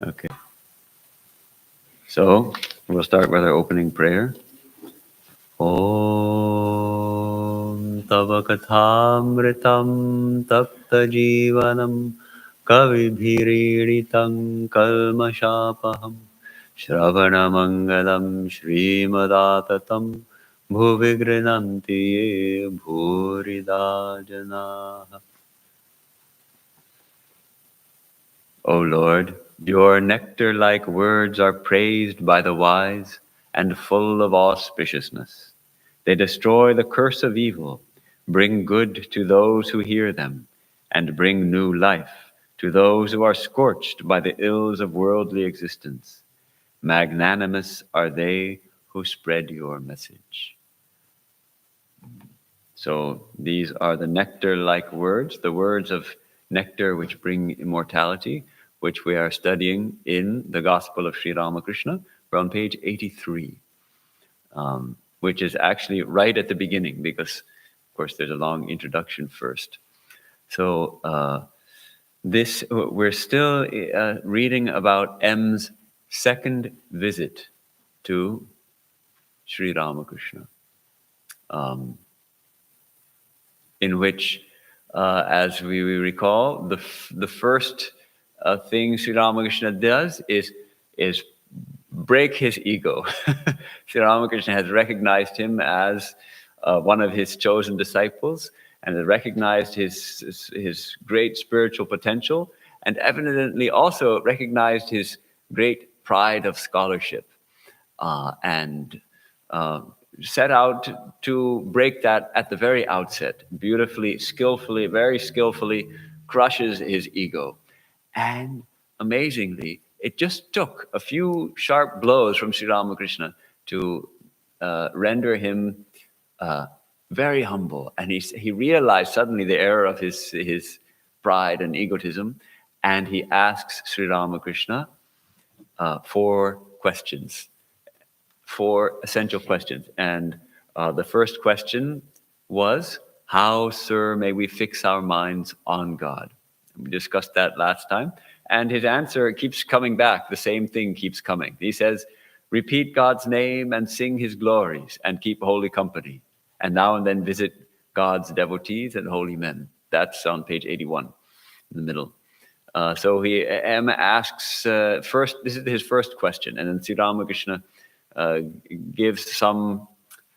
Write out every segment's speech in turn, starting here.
Okay, so we'll start with our opening prayer. Om Tava Kathamritam Tapta Jivanam Kavibhiriritam Kalmashapaham Shravana Mangalam Shrimadatatam Bhuvigrinanti Ye Bhurida Janaha. O Lord, your nectar-like words are praised by the wise and full of auspiciousness. They destroy the curse of evil, bring good to those who hear them, and bring new life to those who are scorched by the ills of worldly existence. Magnanimous are they who spread your message. So these are the nectar-like words, the words of nectar which bring immortality, which we are studying in the Gospel of Sri Ramakrishna. We're on page 83, which is actually right at the beginning because, of course, there's a long introduction first. So we're still reading about M's second visit to Sri Ramakrishna. In which, as we recall, the first thing Sri Ramakrishna does is break his ego. Sri Ramakrishna has recognized him as one of his chosen disciples and has recognized his great spiritual potential and evidently also recognized his great pride of scholarship and set out to break that at the very outset, beautifully, skillfully, very skillfully crushes his ego. And amazingly, it just took a few sharp blows from Sri Ramakrishna to render him very humble. And he realized suddenly the error of his pride and egotism, and he asks Sri Ramakrishna 4 questions. 4 essential questions. And the first question was, how, sir, may we fix our minds on God? We discussed that last time. And his answer keeps coming back. The same thing keeps coming. He says, repeat God's name and sing his glories and keep holy company. And now and then visit God's devotees and holy men. That's on page 81 in the middle. So M asks first, this is his first question. And then Sri Ramakrishna gives some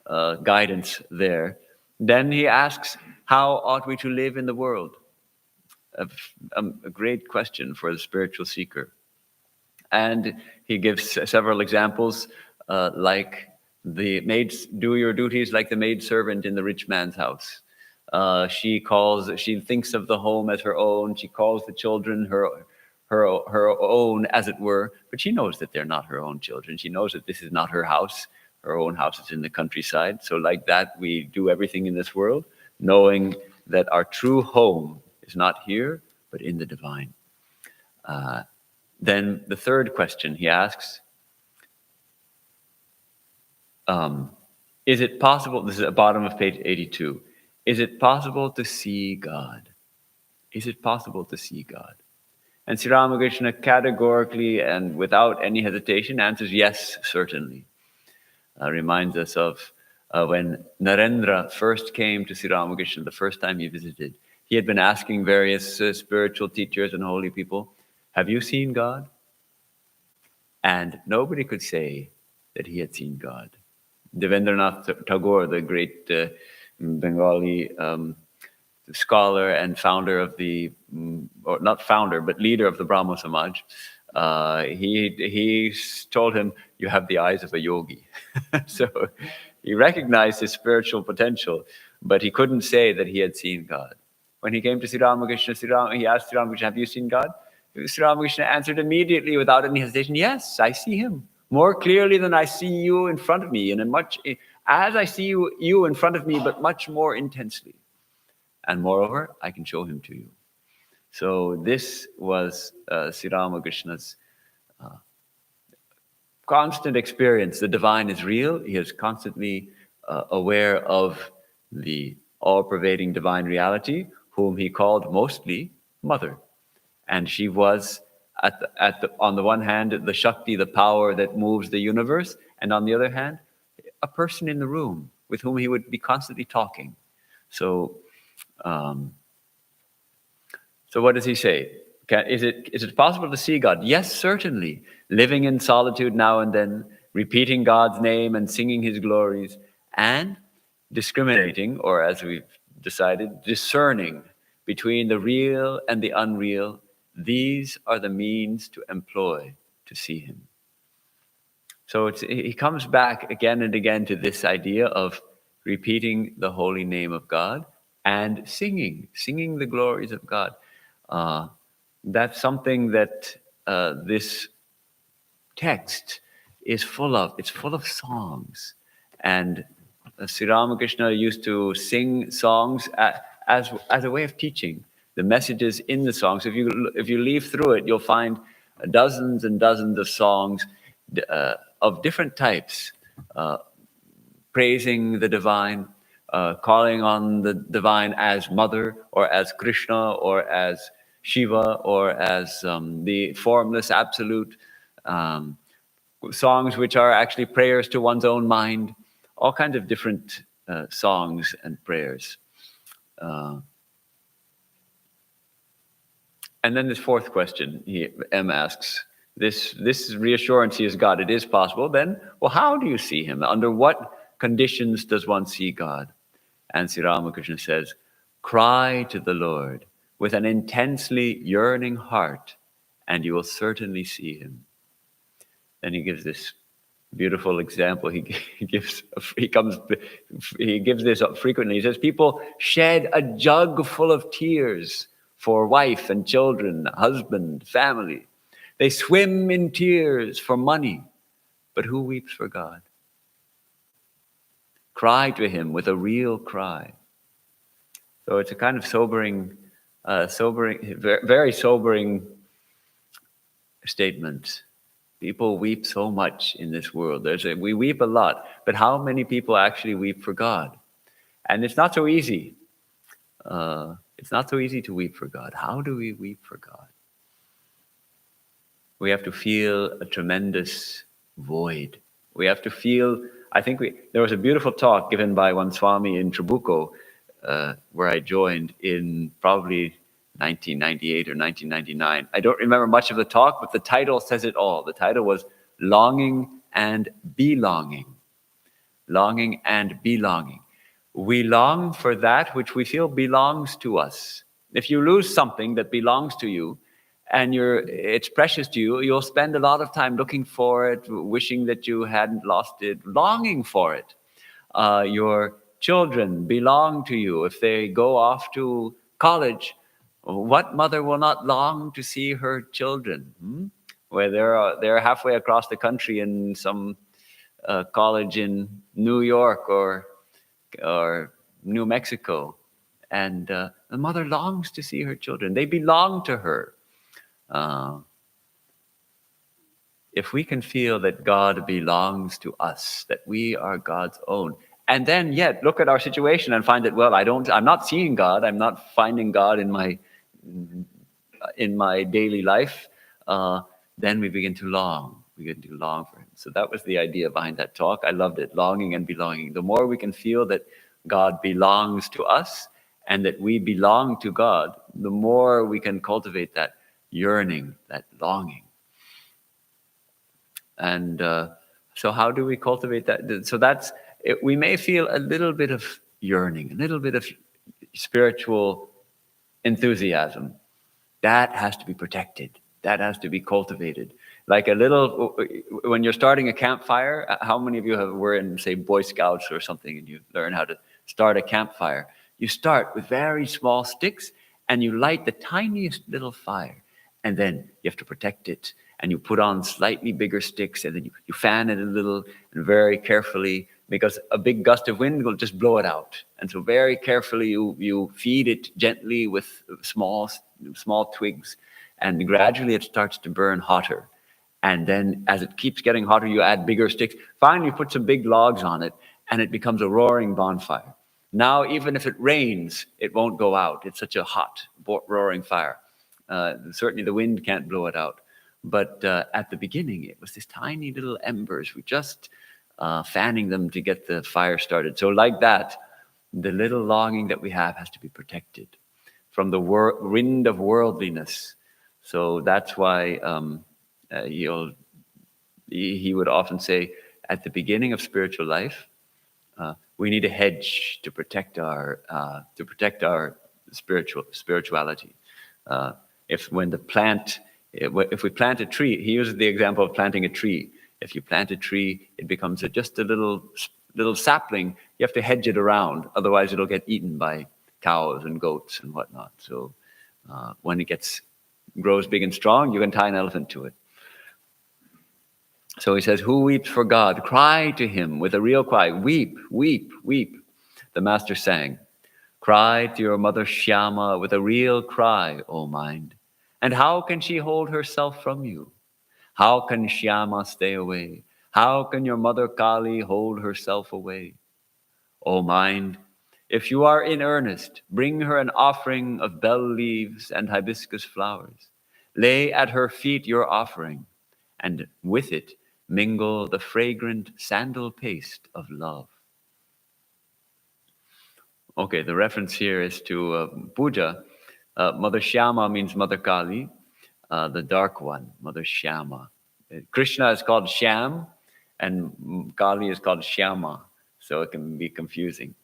guidance there. Then he asks, how ought we to live in the world? A great question for the spiritual seeker. And he gives several examples, like the maids, do your duties like the maidservant in the rich man's house. She thinks of the home as her own. She calls the children her own, as it were, but she knows that they're not her own children. She knows that this is not her house. Her own house is in the countryside. So like that, we do everything in this world, knowing that our true home is not here, but in the divine. Then the third question he asks, is it possible, this is at the bottom of page 82, is it possible to see God? Is it possible to see God? And Sri Ramakrishna categorically and without any hesitation answers, yes, certainly. Reminds us of when Narendra first came to Sri Ramakrishna, the first time he visited. He had been asking various spiritual teachers and holy people, have you seen God? And nobody could say that he had seen God. Devendranath Tagore, the great Bengali scholar and founder of the, or not founder, but leader of the Brahmo Samaj, he told him, you have the eyes of a yogi. So he recognized his spiritual potential, but he couldn't say that he had seen God. When he came to Sri Ramakrishna, he asked Sri Ramakrishna, have you seen God? Sri Ramakrishna answered immediately without any hesitation, yes, I see him more clearly than I see you in front of me, and as I see you in front of me, but much more intensely. And moreover, I can show him to you. So this was Sri Ramakrishna's constant experience. The divine is real. He is constantly aware of the all-pervading divine reality, whom he called mostly Mother. And she was on the one hand, the Shakti, the power that moves the universe, and on the other hand, a person in the room with whom he would be constantly talking. So, so what does he say? Is it possible to see God? Yes, certainly. Living in solitude now and then, repeating God's name and singing his glories, and discriminating, or as we've decided, discerning between the real and the unreal. These are the means to employ to see him. So he comes back again and again to this idea of repeating the holy name of God and singing the glories of God. That's something that this text is full of. It's full of songs. And Sri Ramakrishna used to sing songs as a way of teaching the messages in the songs. If you leaf through it, you'll find dozens and dozens of songs of different types, praising the divine, calling on the divine as Mother, or as Krishna, or as Shiva, or as the formless absolute, songs which are actually prayers to one's own mind, all kinds of different songs and prayers. And then this fourth question, M asks, this reassurance he is God, it is possible. Then, well, how do you see him? Under what conditions does one see God? And Sri Ramakrishna says, cry to the Lord with an intensely yearning heart, and you will certainly see him. Then he gives this beautiful example. He gives this up frequently. He says, people shed a jug full of tears for wife and children, husband, family. They swim in tears for money, but who weeps for God? Cry to him with a real cry. So it's a kind of sobering, very sobering statement. People weep so much in this world. We weep a lot, but how many people actually weep for God? And it's not so easy. It's not so easy to weep for God. How do we weep for God? We have to feel a tremendous void. We have to feel, there was a beautiful talk given by one Swami in Trabuco, where I joined in probably 1998 or 1999. I don't remember much of the talk, but the title says it all. The title was Longing and Belonging. Longing and belonging. We long for that which we feel belongs to us. If you lose something that belongs to you, and it's precious to you, you'll spend a lot of time looking for it, wishing that you hadn't lost it, longing for it. Your children belong to you. If they go off to college, what mother will not long to see her children? Where they're halfway across the country in some college in New York or New Mexico, and the mother longs to see her children. They belong to her. If we can feel that God belongs to us, that we are God's own, and then yet look at our situation and find that, well, I'm not seeing God, I'm not finding God in my daily life, then we begin to long. We begin to long for him. So that was the idea behind that talk. I loved it, longing and belonging. The more we can feel that God belongs to us and that we belong to God, the more we can cultivate that yearning, that longing. And so how do we cultivate that? So that's it. We may feel a little bit of yearning, a little bit of spiritual enthusiasm. That has to be protected. That has to be cultivated. Like when you're starting a campfire, how many of you were in, say, Boy Scouts or something, and you learn how to start a campfire? You start with very small sticks, and you light the tiniest little fire. And then you have to protect it, and you put on slightly bigger sticks, and then you fan it a little, and very carefully, because a big gust of wind will just blow it out. And so very carefully you feed it gently with small twigs, and gradually it starts to burn hotter. And then as it keeps getting hotter, you add bigger sticks. Finally, you put some big logs on it, and it becomes a roaring bonfire. Now, even if it rains, it won't go out. It's such a hot, roaring fire. Certainly the wind can't blow it out. But at the beginning, it was this tiny little embers. We just fanning them to get the fire started. So like that, the little longing that we have has to be protected from the wind of worldliness. So that's why he would often say, at the beginning of spiritual life, we need a hedge to protect our spirituality. If we plant a tree, he uses the example of planting a tree. If you plant a tree, it becomes just a little sapling. You have to hedge it around, otherwise it'll get eaten by cows and goats and whatnot. So when it grows big and strong, you can tie an elephant to it. So he says, who weeps for God? Cry to him with a real cry. Weep, weep, weep. The master sang, cry to your mother Shyama with a real cry, O mind. And how can she hold herself from you? How can Shyama stay away? How can your mother Kali hold herself away? O mind, if you are in earnest, bring her an offering of bell leaves and hibiscus flowers. Lay at her feet your offering, and with it mingle the fragrant sandal paste of love. Okay, the reference here is to puja. Mother Shyama means Mother Kali, the dark one, Mother Shyama. Krishna is called Shyam, and Kali is called Shyama, so it can be confusing.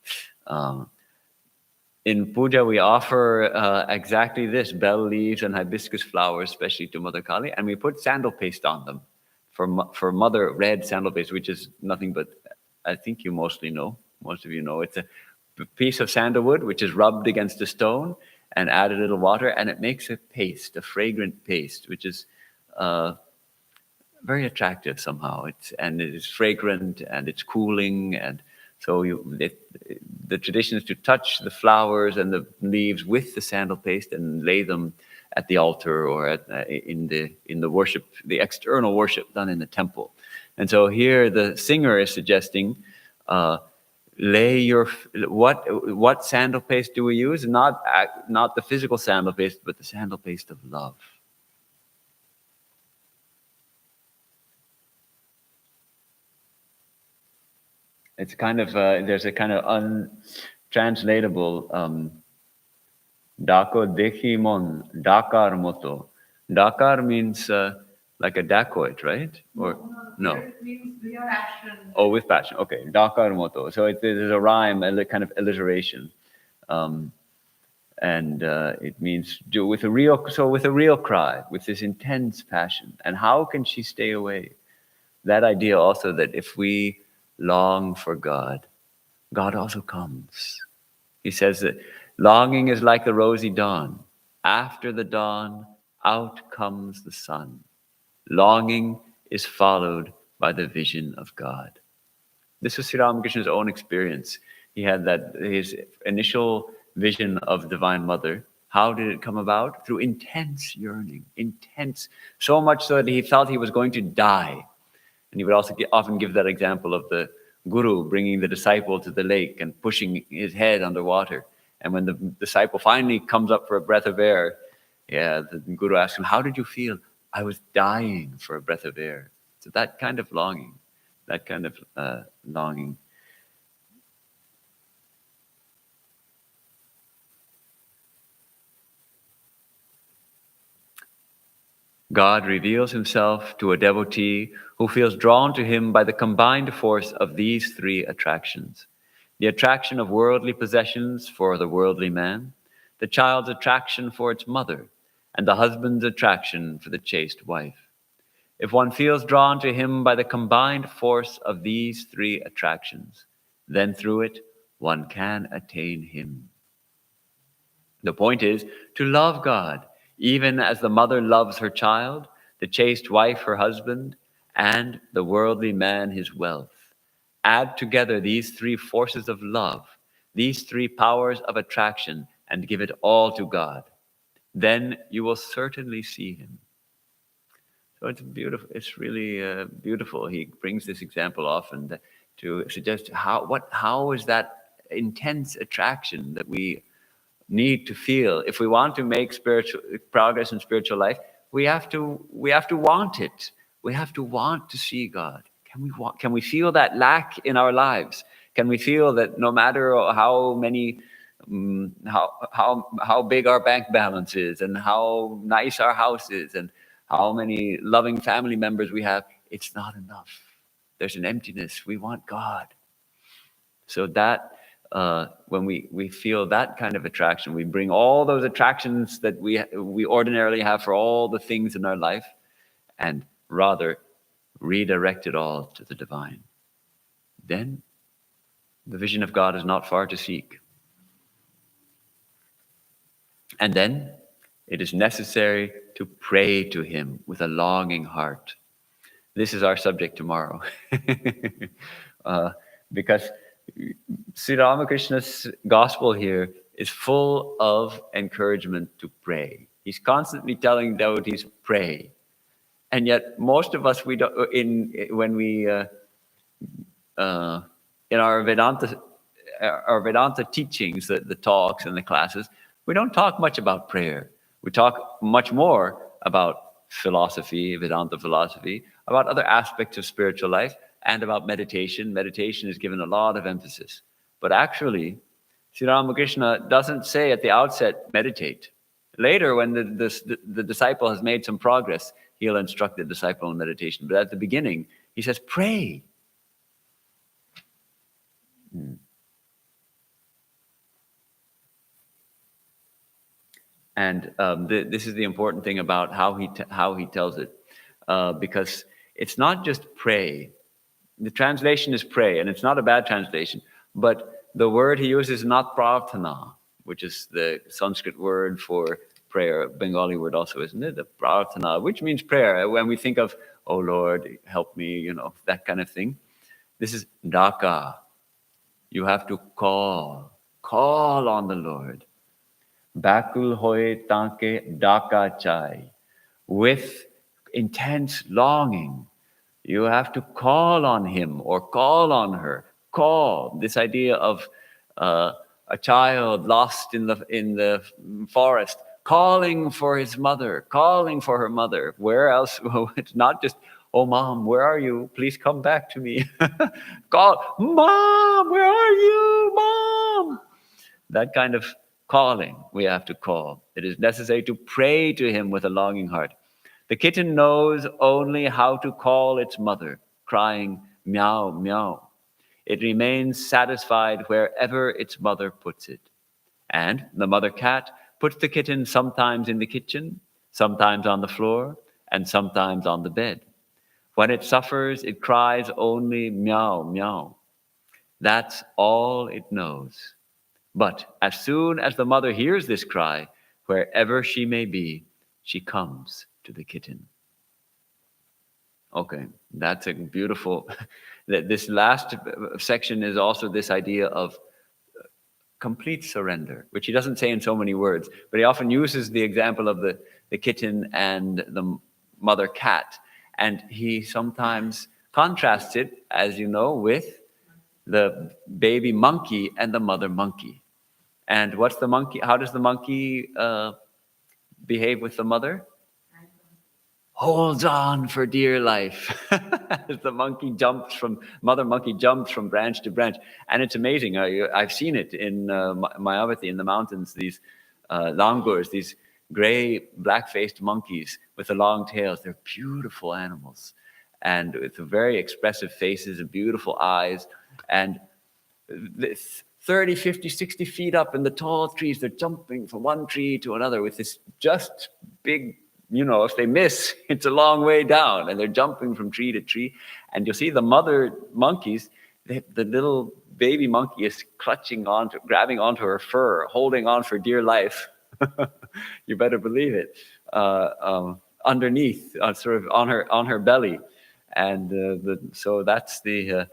In puja, we offer exactly this, bell leaves and hibiscus flowers, especially to Mother Kali, and we put sandal paste on them. For Mother, red sandal paste, which is nothing but, I think you most of you know, it's a piece of sandalwood which is rubbed against a stone and add a little water, and it makes a paste, a fragrant paste, which is very attractive somehow. It is fragrant and it's cooling, and so the tradition is to touch the flowers and the leaves with the sandal paste and lay them at the altar or in the worship, the external worship done in the temple. And so here the singer is suggesting, lay your what sandal paste do we use? Not the physical sandal paste, but the sandal paste of love. It's kind of there's a kind of untranslatable Dako dekhi mon dakar moto. Dakar means like a dacoit, right? Or no? It means with passion. Oh, with passion. Okay, dakar moto. So there's a rhyme, a kind of alliteration, and it means with a real cry, with this intense passion. And how can she stay away? That idea also that if we long for God, God also comes. He says that longing is like the rosy dawn. After the dawn, out comes the sun. Longing is followed by the vision of God. This was Sri Ramakrishna's own experience. He had his initial vision of Divine Mother. How did it come about? Through intense yearning, so much so that he felt he was going to die. And he would also often give that example of the guru bringing the disciple to the lake and pushing his head underwater. And when the disciple finally comes up for a breath of air, the guru asks him, how did you feel? I was dying for a breath of air. So that kind of longing. God reveals himself to a devotee who feels drawn to him by the combined force of these three attractions. The attraction of worldly possessions for the worldly man, the child's attraction for its mother, and the husband's attraction for the chaste wife. If one feels drawn to him by the combined force of these three attractions, then through it one can attain him. The point is to love God, even as the mother loves her child, the chaste wife her husband, and the worldly man his wealth. Add together these three forces of love, these three powers of attraction, and give it all to God. Then you will certainly see him. So it's beautiful. It's really beautiful. He brings this example often to suggest how is that intense attraction that we need to feel. If we want to make spiritual progress in spiritual life, we have to want it. We have to want to see God. Can we feel that lack in our lives? Can we feel that no matter how many how big our bank balance is and how nice our house is and how many loving family members we have, it's not enough. There's an emptiness. We want God. So that when we feel that kind of attraction, we bring all those attractions that we ordinarily have for all the things in our life, and rather redirect it all to the divine. Then the vision of God is not far to seek. And then it is necessary to pray to him with a longing heart. This is our subject tomorrow. Because Sri Ramakrishna's gospel here is full of encouragement to pray. He's constantly telling devotees, pray. And yet most of us, we don't, when we in our Vedanta teachings, the talks and the classes, we don't talk much about prayer. We talk much more about philosophy, Vedanta philosophy, about other aspects of spiritual life, and about meditation. Meditation is given a lot of emphasis. But actually, Sri Ramakrishna doesn't say at the outset, meditate. Later, when the disciple has made some progress, he'll instruct the disciple in meditation. But at the beginning, he says, pray. And this is the important thing about how he tells it, because it's not just pray. The translation is pray, and it's not a bad translation. But the word he uses is not prarthana, which is the Sanskrit word for prayer, Bengali word also, isn't it? The prarthana, which means prayer. When we think of, oh Lord, help me, that kind of thing. This is daka. You have to call on the Lord. Bakul hoye tanke daka chai. With intense longing, you have to call on him or call on her. Call. This idea of a child lost in the forest, calling for his mother, calling for her mother. Where else? It's not just, oh mom, where are you? Please come back to me. Call, mom, where are you, mom? That kind of calling we have to call. It is necessary to pray to him with a longing heart. The kitten knows only how to call its mother, crying meow, meow. It remains satisfied wherever its mother puts it. And the mother cat puts the kitten sometimes in the kitchen, sometimes on the floor, and sometimes on the bed. When it suffers, it cries only meow, meow. That's all it knows. But as soon as the mother hears this cry, wherever she may be, she comes to the kitten. Okay, that's a beautiful... This last section is also this idea of complete surrender, which he doesn't say in so many words, but he often uses the example of the kitten and the mother cat. And he sometimes contrasts it, as you know, with the baby monkey and the mother monkey. And what's the monkey? How does the monkey behave with the mother? Holds on for dear life. As the mother monkey jumps from branch to branch. And it's amazing. I've seen it in Mayavati, in the mountains, these langurs, these gray, black-faced monkeys with the long tails. They're beautiful animals. And with very expressive faces and beautiful eyes. And this 30, 50, 60 feet up in the tall trees, they're jumping from one tree to another with this just big, if they miss, it's a long way down, and they're jumping from tree to tree. And you'll see the mother monkeys, the little baby monkey is grabbing onto her fur, holding on for dear life. You better believe it. Underneath, sort of on her belly. And so that's the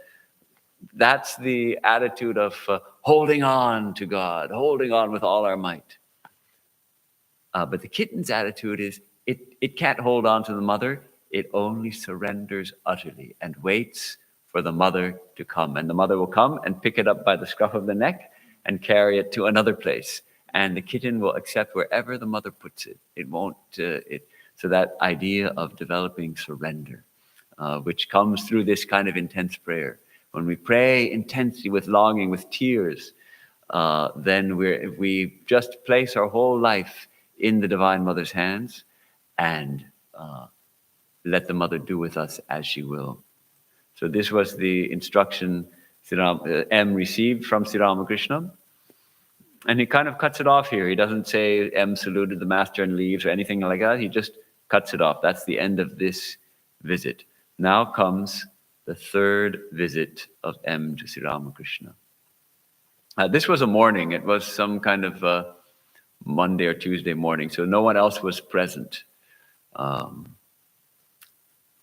attitude of holding on to God, holding on with all our might. But the kitten's attitude is it can't hold on to the mother. It only surrenders utterly and waits for the mother to come. And the mother will come and pick it up by the scruff of the neck and carry it to another place. And the kitten will accept wherever the mother puts it. It won't. So that idea of developing surrender, which comes through this kind of intense prayer. When we pray intensely with longing, with tears, then we just place our whole life in the Divine Mother's hands and let the Mother do with us as she will. So this was the instruction M received from Sri Ramakrishna. And he kind of cuts it off here. He doesn't say M saluted the Master and leaves or anything like that. He just cuts it off. That's the end of this visit. Now comes the third visit of M to Sri Ramakrishna. This was a morning. It was some kind of Monday or Tuesday morning, so no one else was present.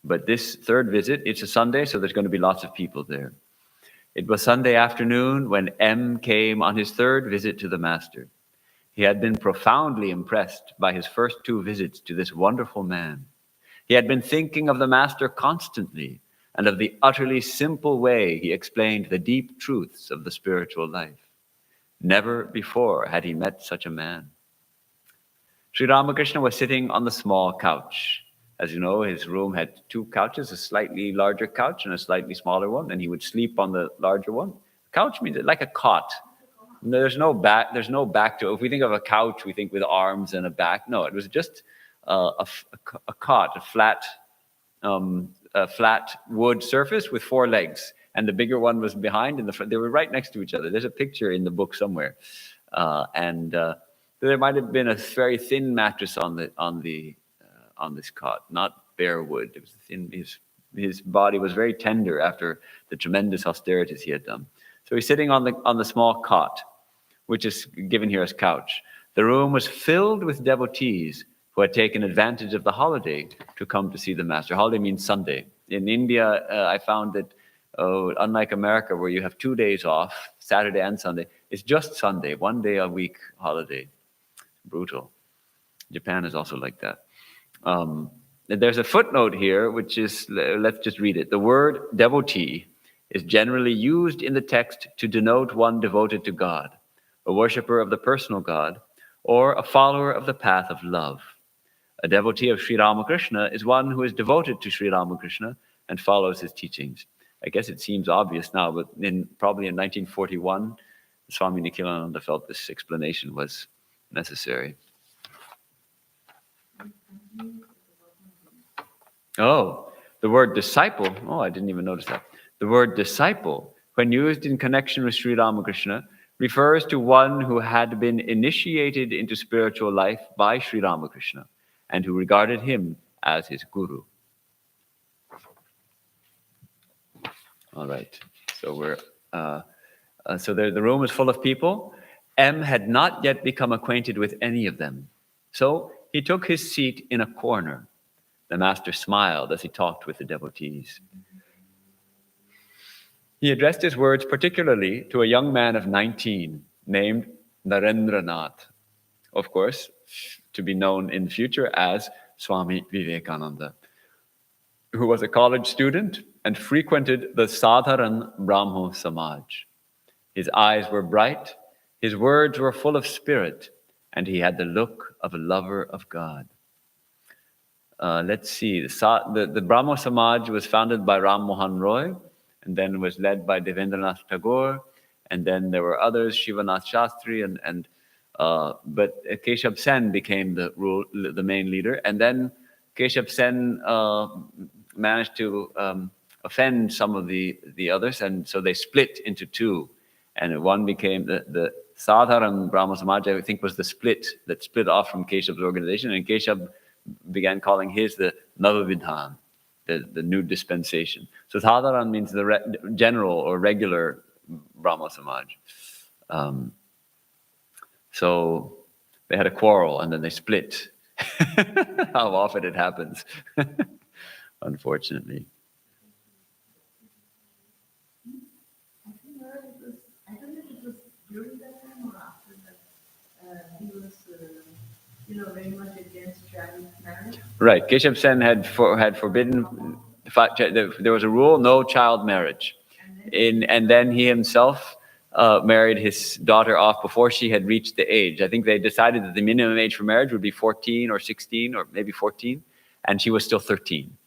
But this third visit, it's a Sunday, so there's going to be lots of people there. It was Sunday afternoon when M came on his third visit to the Master. He had been profoundly impressed by his first two visits to this wonderful man. He had been thinking of the Master constantly and of the utterly simple way he explained the deep truths of the spiritual life. Never before had he met such a man. Sri Ramakrishna was sitting on the small couch. As you know, his room had two couches, a slightly larger couch and a slightly smaller one, and he would sleep on the larger one. Couch means like a cot. There's no back to it. If we think of a couch, we think with arms and a back. No, it was just a cot, a flat wood surface with four legs, and the bigger one was behind in the front. They were right next to each other. There's a picture in the book somewhere, and there might have been a very thin mattress on this cot, not bare wood. It was thin. His body was very tender after the tremendous austerities he had done. So he's sitting on the small cot, which is given here as couch. The room was filled with devotees who had taken advantage of the holiday to come to see the Master. Holiday means Sunday. In India, I found that, unlike America, where you have 2 days off, Saturday and Sunday, it's just Sunday, 1 day a week holiday. Brutal. Japan is also like that. There's a footnote here, which is, let's just read it. The word devotee is generally used in the text to denote one devoted to God, a worshipper of the personal God, or a follower of the path of love. A devotee of Sri Ramakrishna is one who is devoted to Sri Ramakrishna and follows his teachings. I guess it seems obvious now, but probably in 1941, Swami Nikhilananda felt this explanation was necessary. Oh, the word disciple. Oh, I didn't even notice that. The word disciple, when used in connection with Sri Ramakrishna, refers to one who had been initiated into spiritual life by Sri Ramakrishna and who regarded him as his guru. All right. So the room is full of people. M had not yet become acquainted with any of them. So he took his seat in a corner. The Master smiled as he talked with the devotees. He addressed his words particularly to a young man of 19 named Narendra, of course, to be known in the future as Swami Vivekananda, who was a college student and frequented the Sadharan Brahmo Samaj. His eyes were bright, his words were full of spirit, and he had the look of a lover of God. Let's see, the Brahmo Samaj was founded by Ram Mohan Roy, and then was led by Devendranath Tagore, and then there were others, Shivanath Shastri, but Keshav Sen became the main leader, and then Keshav Sen managed to offend some of the others, and so they split into two, and one became the Sadharan Brahmo Samaj, I think, was the split that split off from Keshav's organization, and Keshav began calling his the Navavidhan, the new dispensation. So Sadharan means the general or regular Brahmo Samaj. So they had a quarrel and then they split. How often it happens, unfortunately. I don't know if it was during that time or after that. He was, very much against child marriage. Right. Keshav Sen had forbidden. There was a rule: no child marriage. And then he himself married his daughter off before she had reached the age. I think they decided that the minimum age for marriage would be 14 or 16 or maybe 14, and she was still 13.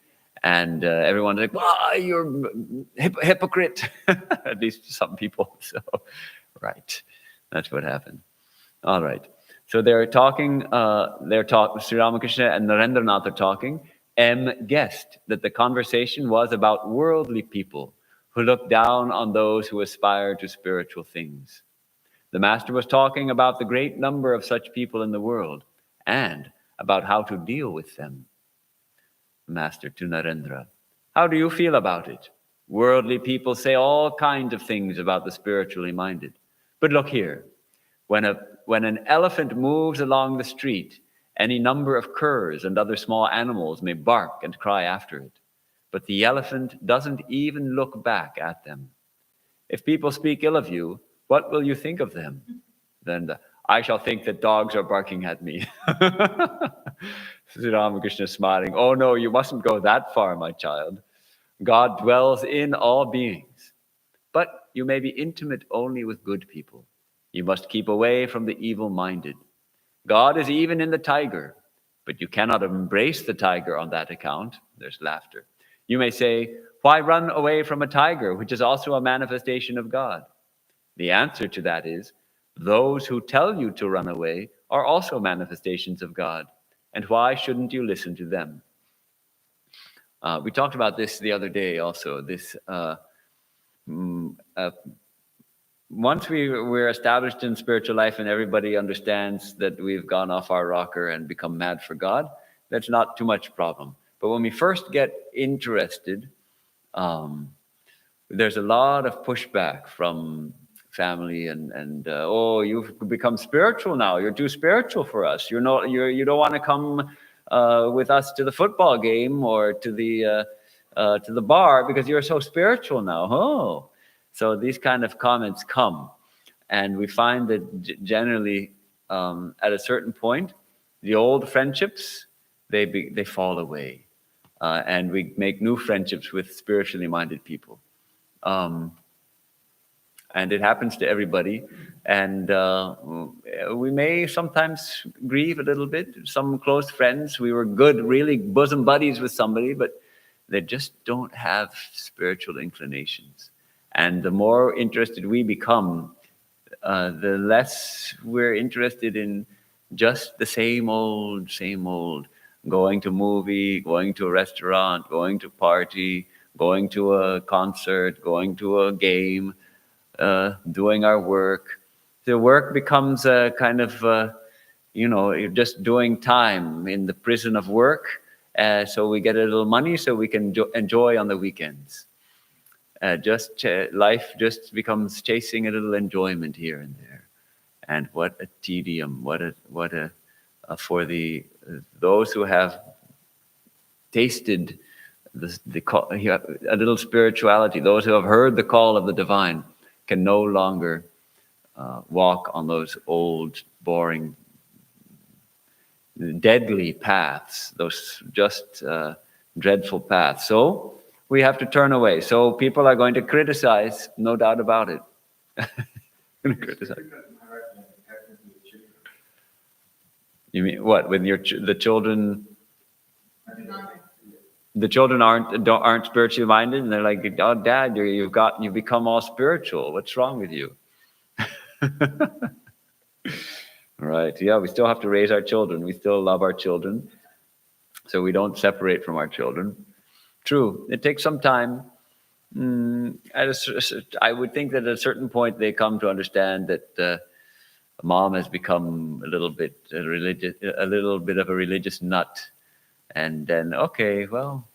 And everyone's like, "Well, you're hypocrite." At least some people. So, right, that's what happened. All right. So they're talking. Sri Ramakrishna and Narendra are talking. M guessed that the conversation was about worldly people who look down on those who aspire to spiritual things. The master was talking about the great number of such people in the world and about how to deal with them. Master to Narendra, how do you feel about it? Worldly people say all kinds of things about the spiritually minded. But look here, when an elephant moves along the street, any number of curs and other small animals may bark and cry after it. But the elephant doesn't even look back at them. If people speak ill of you, what will you think of them? Then I shall think that dogs are barking at me. Sri Ramakrishna smiling. Oh no, you mustn't go that far, my child. God dwells in all beings. But you may be intimate only with good people. You must keep away from the evil-minded. God is even in the tiger, but you cannot embrace the tiger on that account. There's laughter. You may say, why run away from a tiger, which is also a manifestation of God? The answer to that is, those who tell you to run away are also manifestations of God. And why shouldn't you listen to them? We talked about this the other day also. Once we're established in spiritual life and everybody understands that we've gone off our rocker and become mad for God, that's not too much problem. But when we first get interested, there's a lot of pushback from family and oh, you've become spiritual now. You're too spiritual for us. You don't want to come with us to the football game or to the bar because you're so spiritual now. Oh, so these kind of comments come, and we find that generally at a certain point, the old friendships they fall away, and we make new friendships with spiritually minded people. And it happens to everybody. And we may sometimes grieve a little bit. Some close friends, we were good, really bosom buddies with somebody, but they just don't have spiritual inclinations. And the more interested we become, the less we're interested in just the same old, going to a movie, going to a restaurant, going to a party, going to a concert, going to a game, doing our work. The work becomes a kind of, you're just doing time in the prison of work. So we get a little money so we can enjoy on the weekends. Life just becomes chasing a little enjoyment here and there. And what a tedium, for those who have tasted a little spirituality, those who have heard the call of the divine, can no longer walk on those old, boring, deadly paths, those just dreadful paths. So we have to turn away. So people are going to criticize, no doubt about it. Criticize. You mean what? When the children? The children aren't spiritually minded, and they're like, "Oh, Dad, you've become all spiritual. What's wrong with you?" Right? Yeah, we still have to raise our children. We still love our children, so we don't separate from our children. True, it takes some time. I would think that at a certain point they come to understand that mom has become a little bit of a religious nut. And then, okay, well,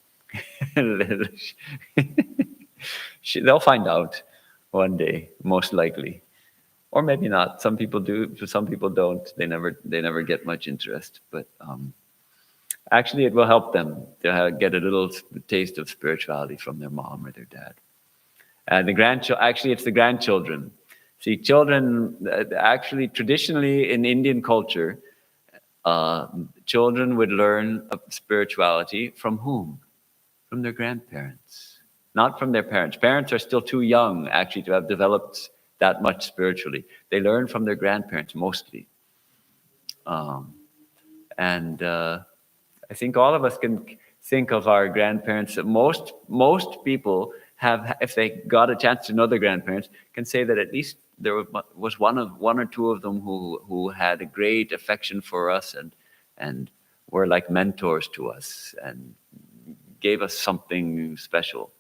they'll find out one day, most likely, or maybe not. Some people do, some people don't. They never get much interest. But actually, it will help them to get a little taste of spirituality from their mom or their dad. And actually, it's the grandchildren. See, children actually traditionally in Indian culture. Children would learn of spirituality from whom? From their grandparents, not from their parents. Parents are still too young, actually, to have developed that much spiritually. They learn from their grandparents mostly. And I think all of us can think of our grandparents. Most people have, if they got a chance to know their grandparents, can say that at least there was one or two of them who had a great affection for us and were like mentors to us and gave us something special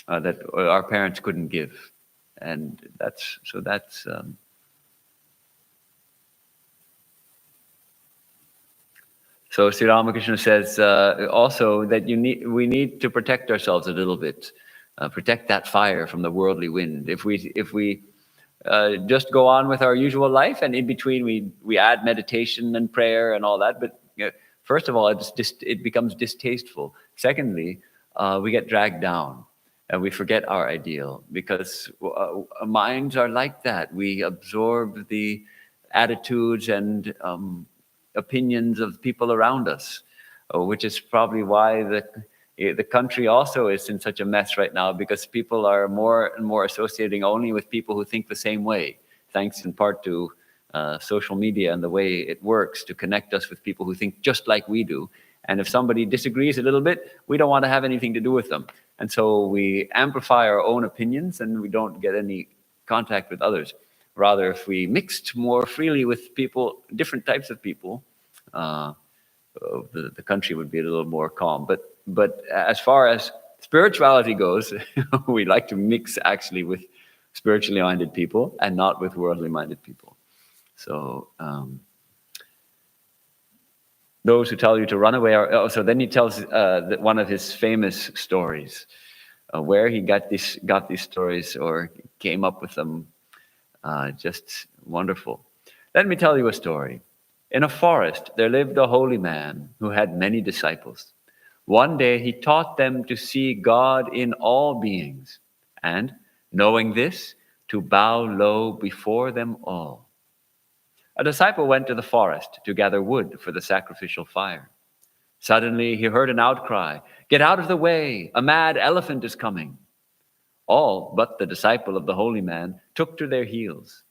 that our parents couldn't give. And that's so Sri Ramakrishna says also that we need to protect ourselves a little bit, protect that fire from the worldly wind. If we just go on with our usual life, and in between we add meditation and prayer and all that, but first of all, it becomes distasteful. Secondly, we get dragged down and we forget our ideal, because minds are like that. We absorb the attitudes and opinions of people around us, which is probably why the country also is in such a mess right now, because people are more and more associating only with people who think the same way, thanks in part to social media and the way it works to connect us with people who think just like we do. And if somebody disagrees a little bit, we don't want to have anything to do with them. And so we amplify our own opinions and we don't get any contact with others. Rather, if we mixed more freely with people, different types of people, the country would be a little more calm. But as far as spirituality goes, we like to mix actually with spiritually minded people and not with worldly minded people. So those who tell you to run away are. So then he tells one of his famous stories, where he got these stories or came up with them. Just wonderful. Let me tell you a story. In a forest, there lived a holy man who had many disciples. One day, he taught them to see God in all beings, and, knowing this, to bow low before them all. A disciple went to the forest to gather wood for the sacrificial fire. Suddenly, he heard an outcry, "Get out of the way! A mad elephant is coming!" All but the disciple of the holy man took to their heels.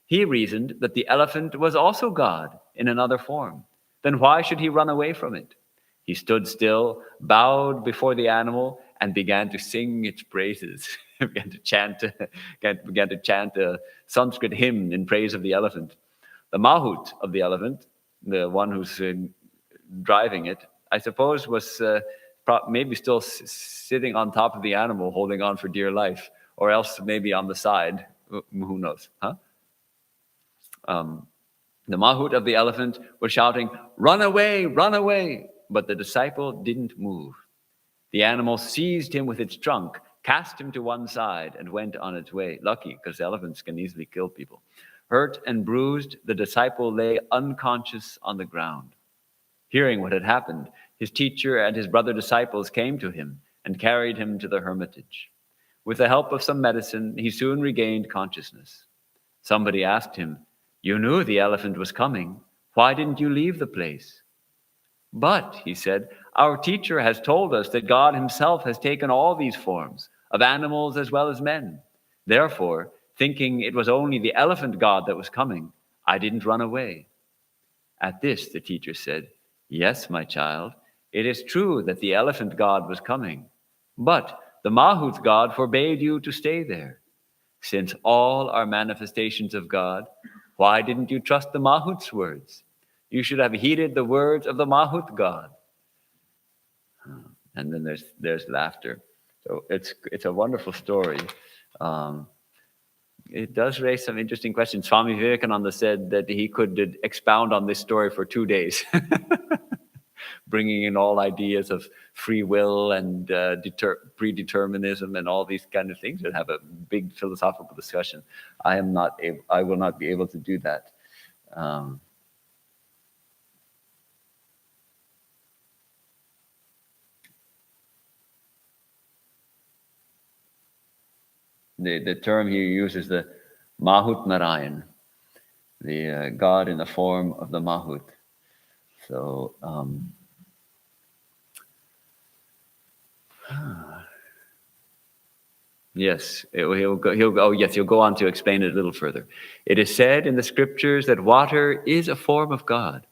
He reasoned that the elephant was also God in another form. Then why should he run away from it? He stood still, bowed before the animal, and began to sing its praises. began to chant a Sanskrit hymn in praise of the elephant. The mahout of the elephant, the one who's driving it, I suppose was maybe still sitting on top of the animal, holding on for dear life, or else maybe on the side. Who knows, huh? The mahout of the elephant was shouting, "Run away, run away!" But the disciple didn't move. The animal seized him with its trunk, cast him to one side, and went on its way. Lucky, because elephants can easily kill people. Hurt and bruised, the disciple lay unconscious on the ground. Hearing what had happened, his teacher and his brother disciples came to him and carried him to the hermitage. With the help of some medicine, he soon regained consciousness. Somebody asked him, "You knew the elephant was coming. Why didn't you leave the place?" "But," he said, "our teacher has told us that God himself has taken all these forms, of animals as well as men. Therefore, thinking it was only the elephant god that was coming, I didn't run away." At this, the teacher said, "Yes, my child, it is true that the elephant god was coming, but the mahout god forbade you to stay there. Since all are manifestations of God, why didn't you trust the mahout's words? You should have heeded the words of the mahout god." And then there's laughter. So it's a wonderful story. It does raise some interesting questions. Swami Vivekananda said that he could expound on this story for 2 days, bringing in all ideas of free will and predeterminism and all these kind of things, and have a big philosophical discussion. I will not be able to do that. The term he uses, the Mahout Narayan, the God in the form of the Mahout. So, Yes, he'll go on to explain it a little further. It is said in the scriptures that water is a form of God,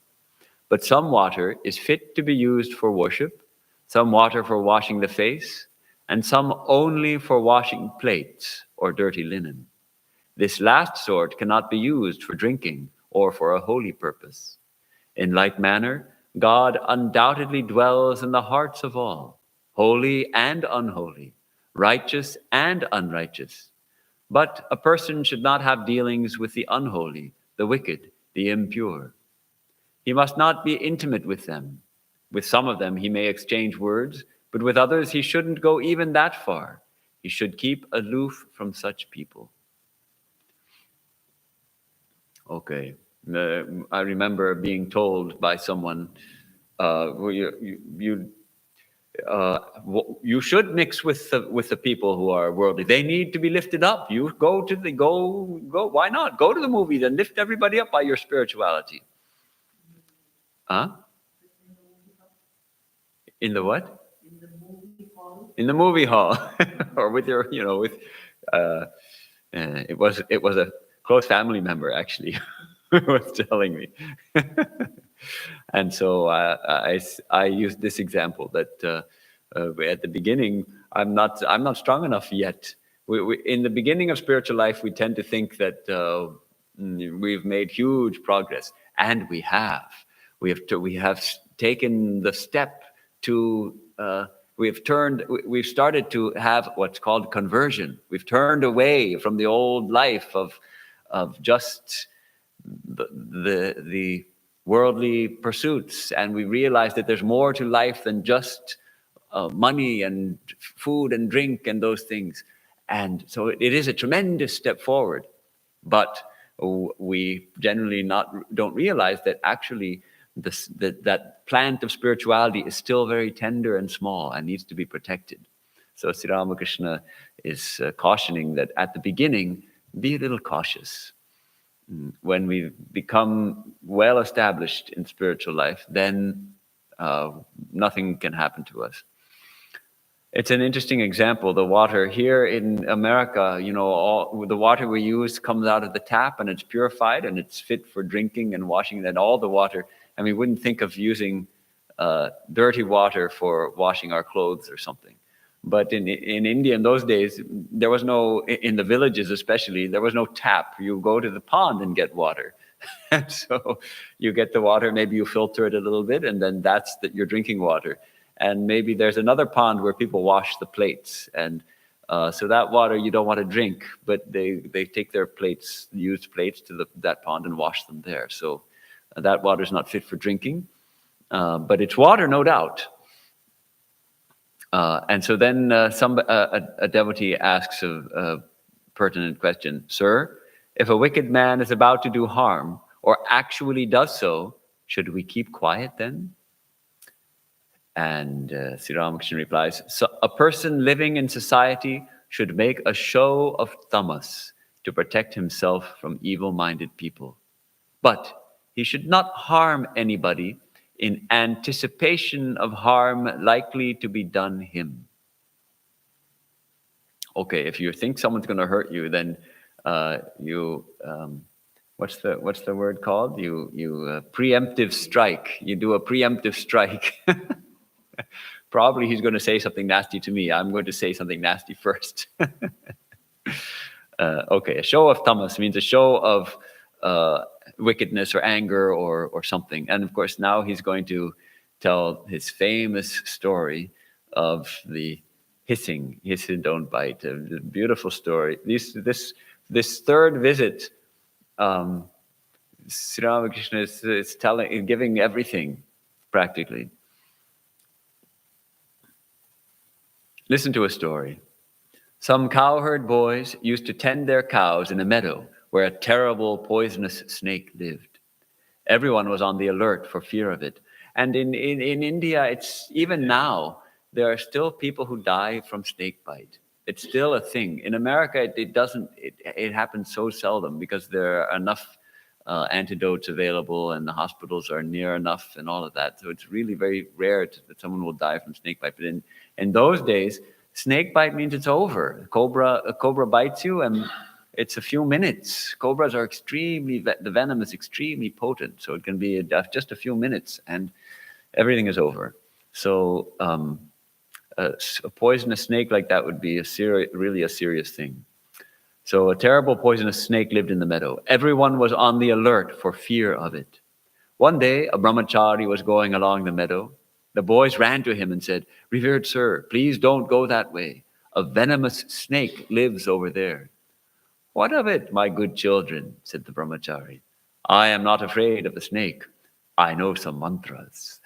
but some water is fit to be used for worship, some water for washing the face, and some only for washing plates or dirty linen. This last sort cannot be used for drinking or for a holy purpose. In like manner, God undoubtedly dwells in the hearts of all, holy and unholy, righteous and unrighteous. But a person should not have dealings with the unholy, the wicked, the impure. He must not be intimate with them. With some of them he may exchange words, but with others he shouldn't go even that far. He should keep aloof from such people. Okay. I remember being told by someone, well, you should mix with the people who are worldly. They need to be lifted up. You go. Why not go to the movies and lift everybody up by your spirituality? Huh? In the what? In the movie hall. In the movie hall, or with your, with. Uh, it was a close family member actually who was telling me, and so I used this example that at the beginning I'm not strong enough yet. In the beginning of spiritual life, we tend to think that we've made huge progress, and we have. We have taken the step to. We've started to have what's called conversion. We've turned away from the old life of just the worldly pursuits, and we realize that there's more to life than just money and food and drink and those things. And so it is a tremendous step forward, but we generally don't realize that actually that plant of spirituality is still very tender and small and needs to be protected. So Sri Ramakrishna is cautioning that at the beginning, be a little cautious. When we become well established in spiritual life, then nothing can happen to us. It's an interesting example. The water here in America, all the water we use comes out of the tap and it's purified and it's fit for drinking and washing. And all the water, and we wouldn't think of using dirty water for washing our clothes or something. But in India in those days, there was no, in the villages especially, there was no tap. You go to the pond and get water. And so you get the water, maybe you filter it a little bit, and then that's your drinking water. And maybe there's another pond where people wash the plates. And so that water you don't want to drink, but they take their plates, used plates, to that pond and wash them there. So that water is not fit for drinking, but it's water, no doubt. And so then a devotee asks a pertinent question. Sir, if a wicked man is about to do harm or actually does so, should we keep quiet then? And Sri Ramakrishna replies, so a person living in society should make a show of tamas to protect himself from evil-minded people. But he should not harm anybody in anticipation of harm likely to be done him. Okay, if you think someone's going to hurt you, then what's the word called? You preemptive strike. You do a preemptive strike. Probably he's going to say something nasty to me. I'm going to say something nasty first. Okay, a show of tamas means a show of wickedness or anger or something. And of course, now he's going to tell his famous story of the hissing, hiss and don't bite. A beautiful story. This third visit, Sri Ramakrishna is giving everything practically. Listen to a story. Some cowherd boys used to tend their cows in a meadow where a terrible poisonous snake lived. Everyone was on the alert for fear of it. And in India, it's even now, there are still people who die from snake bite. It's still a thing. In America, it happens so seldom because there are enough antidotes available and the hospitals are near enough and all of that. So it's really very rare that someone will die from snake bite. But in those days, Snake bite means it's over. A cobra bites you and it's a few minutes. Cobras are the venom is extremely potent. So it can be just a few minutes and everything is over. So a poisonous snake like that would be really a serious thing. So a terrible poisonous snake lived in the meadow. Everyone was on the alert for fear of it. One day, a brahmachari was going along the meadow. The boys ran to him and said, "Revered sir, please don't go that way. A venomous snake lives over there." "What of it, my good children?" said the brahmachari. "I am not afraid of the snake. I know some mantras."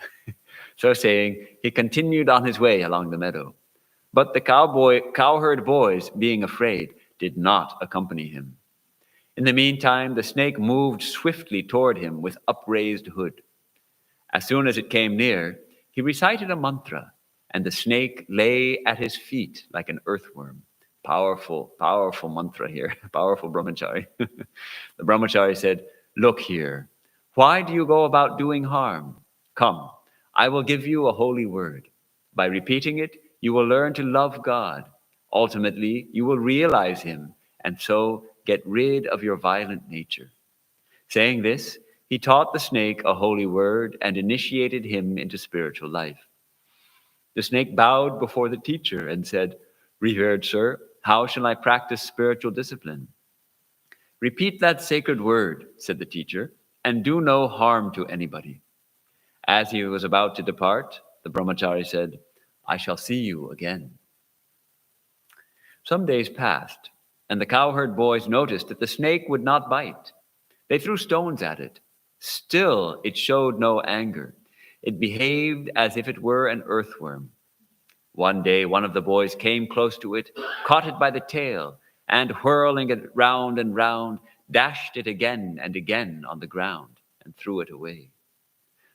So saying, he continued on his way along the meadow. But the cowherd boys, being afraid, did not accompany him. In the meantime, the snake moved swiftly toward him with upraised hood. As soon as it came near, he recited a mantra, and the snake lay at his feet like an earthworm. Powerful, powerful mantra here, powerful brahmachari. The brahmachari said, "Look here, why do you go about doing harm? Come, I will give you a holy word. By repeating it, you will learn to love God. Ultimately, you will realize Him, and so get rid of your violent nature." Saying this, he taught the snake a holy word and initiated him into spiritual life. The snake bowed before the teacher and said, "Revered sir, how shall I practice spiritual discipline?" "Repeat that sacred word," said the teacher, "and do no harm to anybody." As he was about to depart, the brahmachari said, "I shall see you again." Some days passed, and the cowherd boys noticed that the snake would not bite. They threw stones at it. Still, it showed no anger. It behaved as if it were an earthworm. One day, one of the boys came close to it, caught it by the tail, and whirling it round and round, dashed it again and again on the ground and threw it away.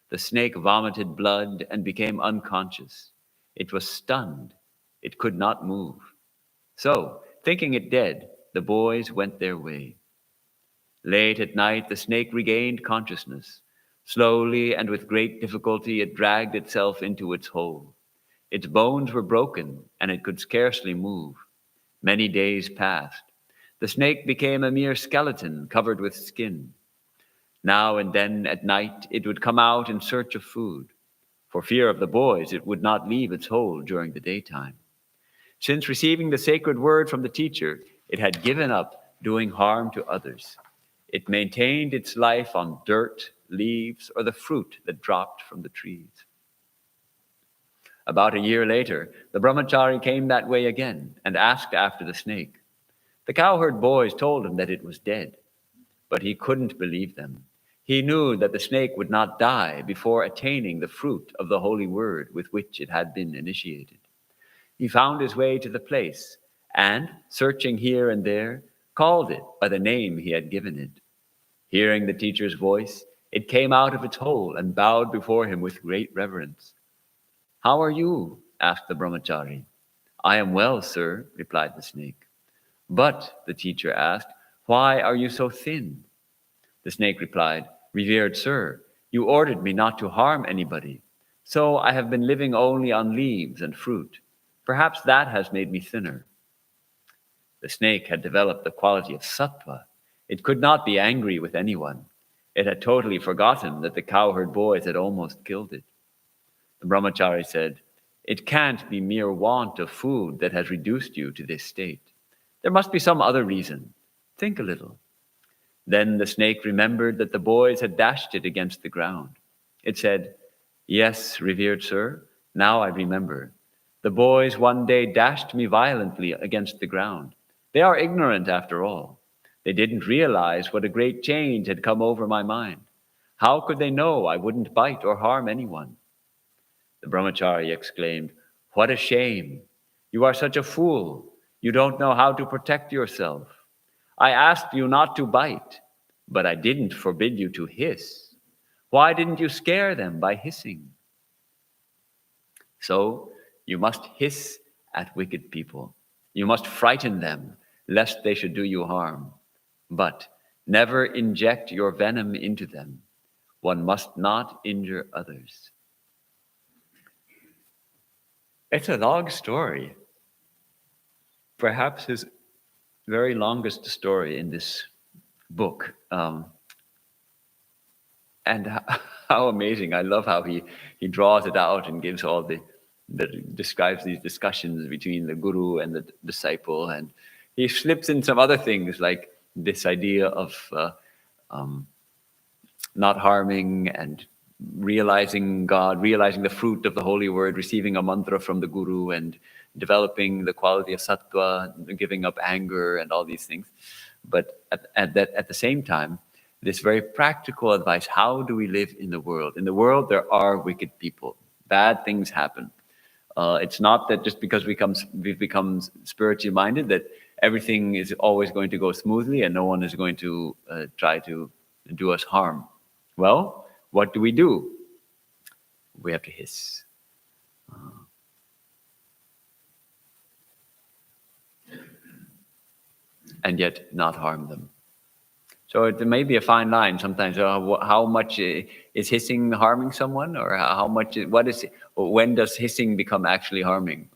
The snake vomited blood and became unconscious. It was stunned. It could not move. So, thinking it dead, the boys went their way. Late at night, the snake regained consciousness. Slowly and with great difficulty, it dragged itself into its hole. Its bones were broken, and it could scarcely move. Many days passed. The snake became a mere skeleton covered with skin. Now and then at night, it would come out in search of food. For fear of the boys, it would not leave its hole during the daytime. Since receiving the sacred word from the teacher, it had given up doing harm to others. It maintained its life on dirt, leaves, or the fruit that dropped from the trees. About a year later, the brahmachari came that way again and asked after the snake. The cowherd boys told him that it was dead, but he couldn't believe them. He knew that the snake would not die before attaining the fruit of the holy word with which it had been initiated. He found his way to the place and, searching here and there, called it by the name he had given it. Hearing the teacher's voice, it came out of its hole and bowed before him with great reverence. "How are you?" asked the brahmachari. "I am well, sir," replied the snake. "But," the teacher asked, "why are you so thin?" The snake replied, "Revered sir, you ordered me not to harm anybody, so I have been living only on leaves and fruit. Perhaps that has made me thinner." The snake had developed the quality of sattva. It could not be angry with anyone. It had totally forgotten that the cowherd boys had almost killed it. The brahmachari said, "It can't be mere want of food that has reduced you to this state. There must be some other reason. Think a little." Then the snake remembered that the boys had dashed it against the ground. It said, "Yes, revered sir, now I remember. The boys one day dashed me violently against the ground. They are ignorant after all. They didn't realize what a great change had come over my mind. How could they know I wouldn't bite or harm anyone?" The brahmachari exclaimed, "What a shame! You are such a fool. You don't know how to protect yourself. I asked you not to bite, but I didn't forbid you to hiss. Why didn't you scare them by hissing? So you must hiss at wicked people. You must frighten them, lest they should do you harm. But never inject your venom into them. One must not injure others." It's a long story. perhaps his very longest story in this book. And how amazing. I love how he draws it out and gives all that describes these discussions between the guru and the disciple. And he slips in some other things like this idea of not harming and realizing God, realizing the fruit of the holy word, receiving a mantra from the guru and developing the quality of sattva, giving up anger and all these things. But at the same time, this very practical advice, how do we live in the world? In the world, there are wicked people. Bad things happen. It's not that just because we've become spiritually minded that everything is always going to go smoothly and no one is going to try to do us harm. Well, what do? We have to hiss. And yet not harm them. So it may be a fine line sometimes. How much is hissing harming someone, or how much? When does hissing become actually harming?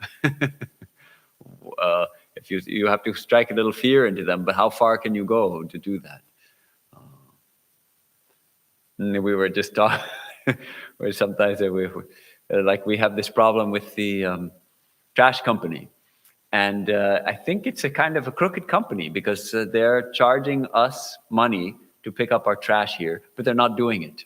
If you have to strike a little fear into them, but how far can you go to do that? We were just talking, where sometimes we have this problem with the trash company. And I think it's a kind of a crooked company because they're charging us money to pick up our trash here, but they're not doing it.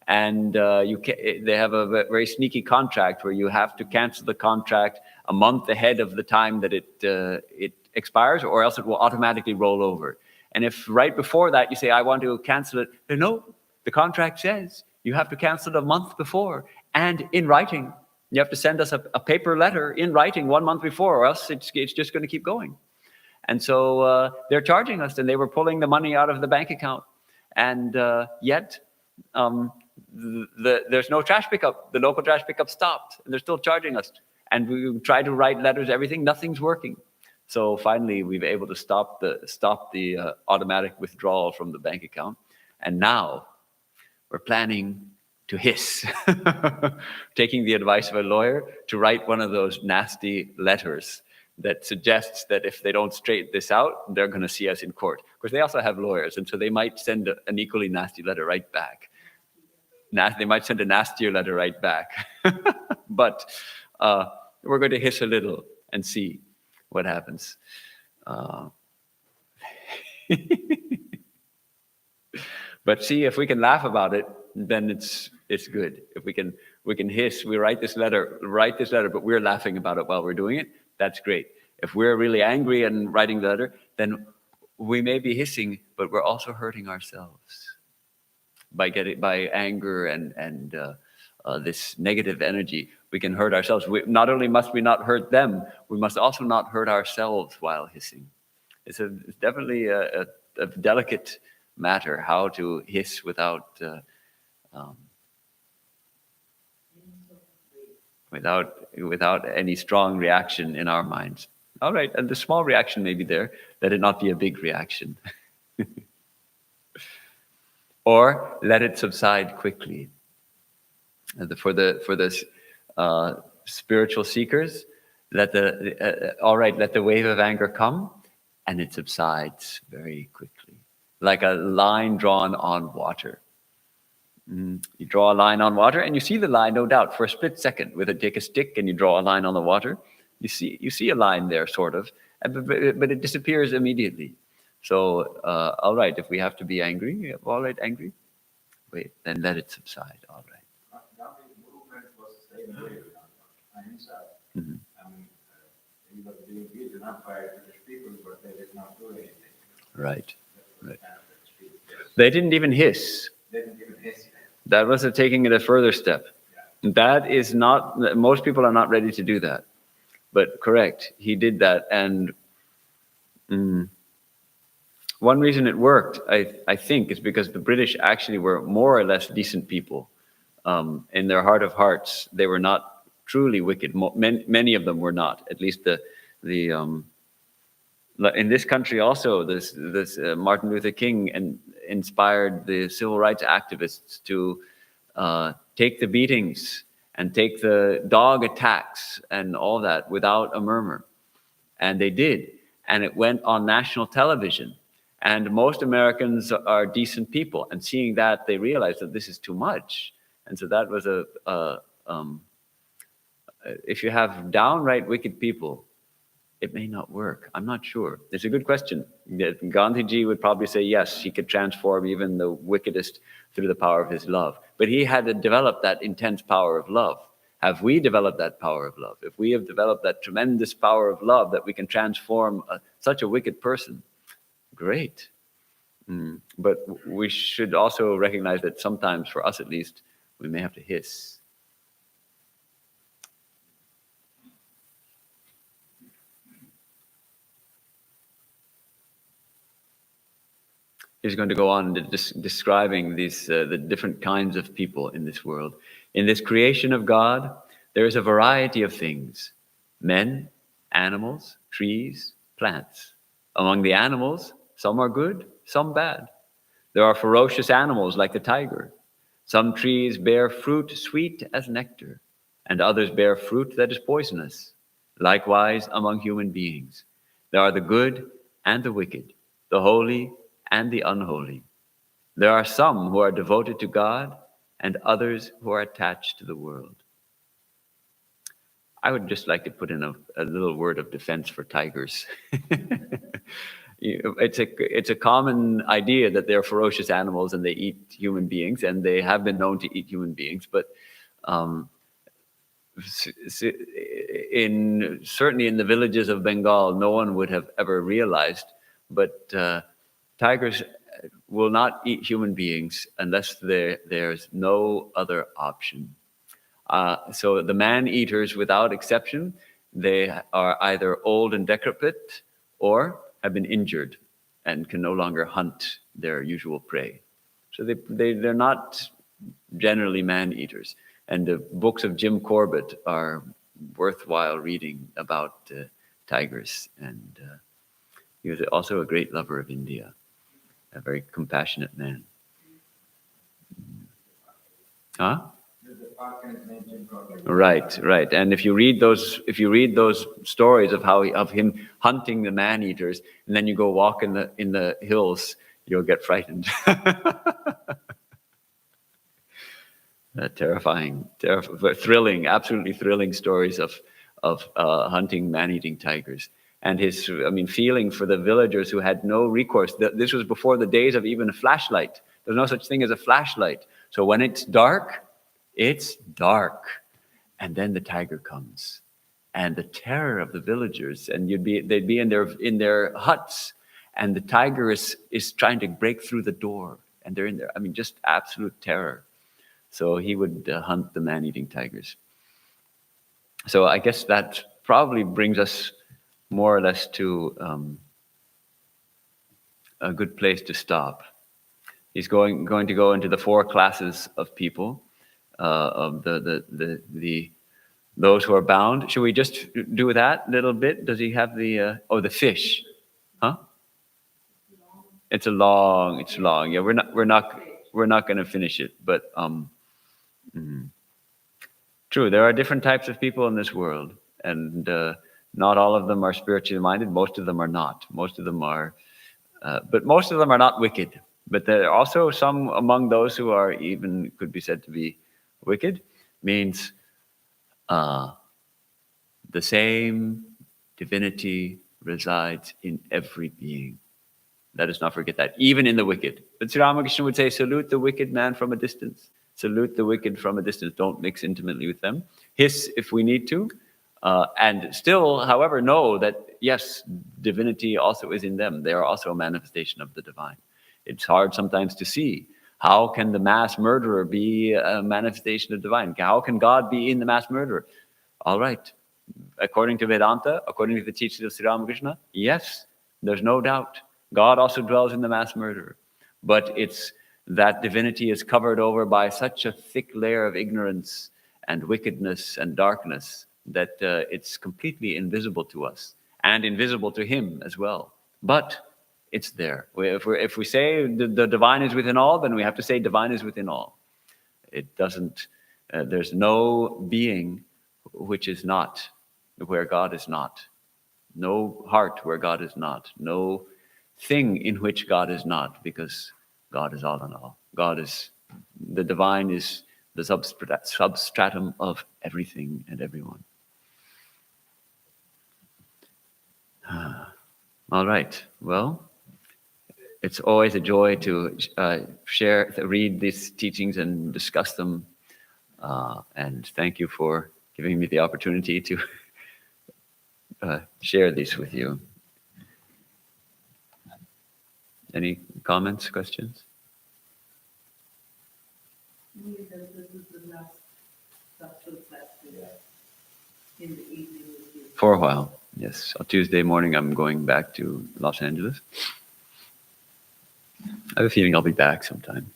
And they have a very sneaky contract where you have to cancel the contract a month ahead of the time that it expires, or else it will automatically roll over. And if right before that you say, I want to cancel it, no, the contract says you have to cancel it a month before and in writing. You have to send us a paper letter in writing 1 month before, or else it's just going to keep going. And so they're charging us, and they were pulling the money out of the bank account. And yet there's no trash pickup. The local trash pickup stopped, and they're still charging us. And we try to write letters, everything, nothing's working. So finally, we've been able to stop the automatic withdrawal from the bank account. And now we're planning to hiss, taking the advice of a lawyer to write one of those nasty letters that suggests that if they don't straighten this out, they're going to see us in court. Of course, they also have lawyers, and so they might send an equally nasty letter right back. They might send a nastier letter right back. But we're going to hiss a little and see what happens. But see, if we can laugh about it, then it's good. If we can hiss, we write this letter, but we're laughing about it while we're doing it, that's great. If we're really angry and writing the letter, then we may be hissing, but we're also hurting ourselves by anger and this negative energy. We can hurt ourselves. Not only must we not hurt them, we must also not hurt ourselves while hissing. It's definitely a delicate matter how to hiss without any strong reaction in our minds. All right, and the small reaction may be there, let it not be a big reaction. Or let it subside quickly. And for the spiritual seekers, let the wave of anger come, and it subsides very quickly, like a line drawn on water. You draw a line on water, and you see the line, no doubt, for a split second. Take a stick and you draw a line on the water. You see a line there, sort of, but it disappears immediately. So, all right, if we have to be angry, all right, angry. Wait, then let it subside. All right. Gandhi's movement was the same way with Ahimsa. Mm-hmm. I mean, he was being beaten up by British people, but they did not do anything. Right. Right. They didn't even hiss. They didn't even hiss. That was taking it a further step. Yeah. That is not, most people are not ready to do that. But correct, he did that. And one reason it worked, I think, is because the British actually were more or less decent people. In their heart of hearts, they were not truly wicked. Many of them were not. At least in this country also, this Martin Luther King inspired the civil rights activists to take the beatings and take the dog attacks and all that without a murmur. And they did. And it went on national television. And most Americans are decent people. And seeing that, they realized that this is too much. And so that was if you have downright wicked people, it may not work. I'm not sure. It's a good question. Gandhiji would probably say yes, he could transform even the wickedest through the power of his love. But he had to develop that intense power of love. Have we developed that power of love? If we have developed that tremendous power of love that we can transform such a wicked person, great. But we should also recognize that sometimes, for us at least, we may have to hiss. He's going to go on describing these the different kinds of people in this world. In this creation of God, there is a variety of things: men, animals, trees, plants. Among the animals, some are good, some bad. There are ferocious animals like the tiger. Some trees bear fruit sweet as nectar, and others bear fruit that is poisonous. Likewise, among human beings, there are the good and the wicked, the holy and the unholy. There are some who are devoted to God and others who are attached to the world. I would just like to put in a little word of defense for tigers. It's a common idea that they're ferocious animals and they eat human beings, and they have been known to eat human beings, but certainly in the villages of Bengal, no one would have ever realized, but tigers will not eat human beings unless there's no other option. So the man-eaters, without exception, they are either old and decrepit or have been injured and can no longer hunt their usual prey. So they're not generally man-eaters. And the books of Jim Corbett are worthwhile reading about tigers. And he was also a great lover of India, a very compassionate man. Huh? Right. And if you read those stories of him hunting the man-eaters, and then you go walk in the hills, you'll get frightened. Terrifying, thrilling, absolutely thrilling stories of hunting man-eating tigers. And his feeling for the villagers who had no recourse. This was before the days of even a flashlight. There's no such thing as a flashlight. So when it's dark, and then the tiger comes, and the terror of the villagers, and they'd be in their huts, and the tiger is trying to break through the door, and they're in there. Just absolute terror. So he would hunt the man-eating tigers. So I guess that probably brings us more or less to a good place to stop. He's going to go into the four classes of people, of those who are bound. Should we just do that little bit? Does he have the fish? Huh? It's long. Yeah, we're not going to finish it, but true. There are different types of people in this world, and not all of them are spiritually minded. Most of them are not. Most of them are, but most of them are not wicked. But there are also some among those who are even could be said to be wicked. Means the same divinity resides in every being. Let us not forget that, even in the wicked. But Sri Ramakrishna would say, salute the wicked man from a distance. Salute the wicked from a distance. Don't mix intimately with them. Hiss if we need to. And still, however, know that, yes, divinity also is in them. They are also a manifestation of the divine. It's hard sometimes to see. How can the mass murderer be a manifestation of divine? How can God be in the mass murderer? All right. According to Vedanta, according to the teachings of Sri Ramakrishna, yes, there's no doubt. God also dwells in the mass murderer. But it's that divinity is covered over by such a thick layer of ignorance and wickedness and darkness that it's completely invisible to us and invisible to him as well. But it's there. If we say the divine is within all, then we have to say divine is within all. It doesn't, there's no being which is not, where God is not. No heart where God is not. No thing in which God is not, because God is all in all. God is, the divine is the substratum of everything and everyone. All right. Well, it's always a joy to read these teachings and discuss them. And thank you for giving me the opportunity to share these with you. Any comments, questions? This is the last Satsang class in the evening with you. For a while, yes. On Tuesday morning, I'm going back to Los Angeles. I have a feeling I'll be back sometime.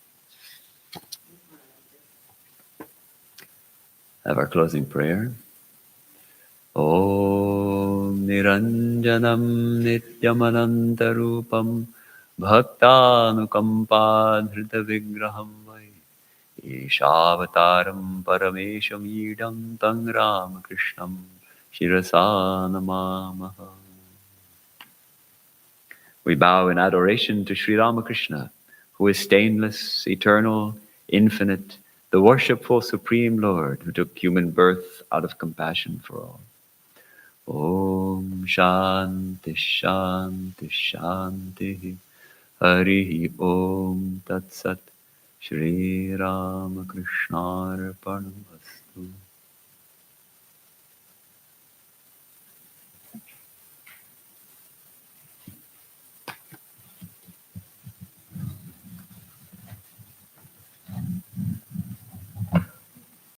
Have our closing prayer. Om Niranjanam Nityamanantarupam Bhaktanukampa Vigraham Vai Ishavataram Paramesham Idam Tang Ramakrishnam Shirasa Namamaha. We bow in adoration to Sri Ramakrishna, who is stainless, eternal, infinite, the worshipful Supreme Lord who took human birth out of compassion for all. Om Shanti Shanti Shanti Hari Om Tat Sat Shri Ramakrishna Arpanamastu.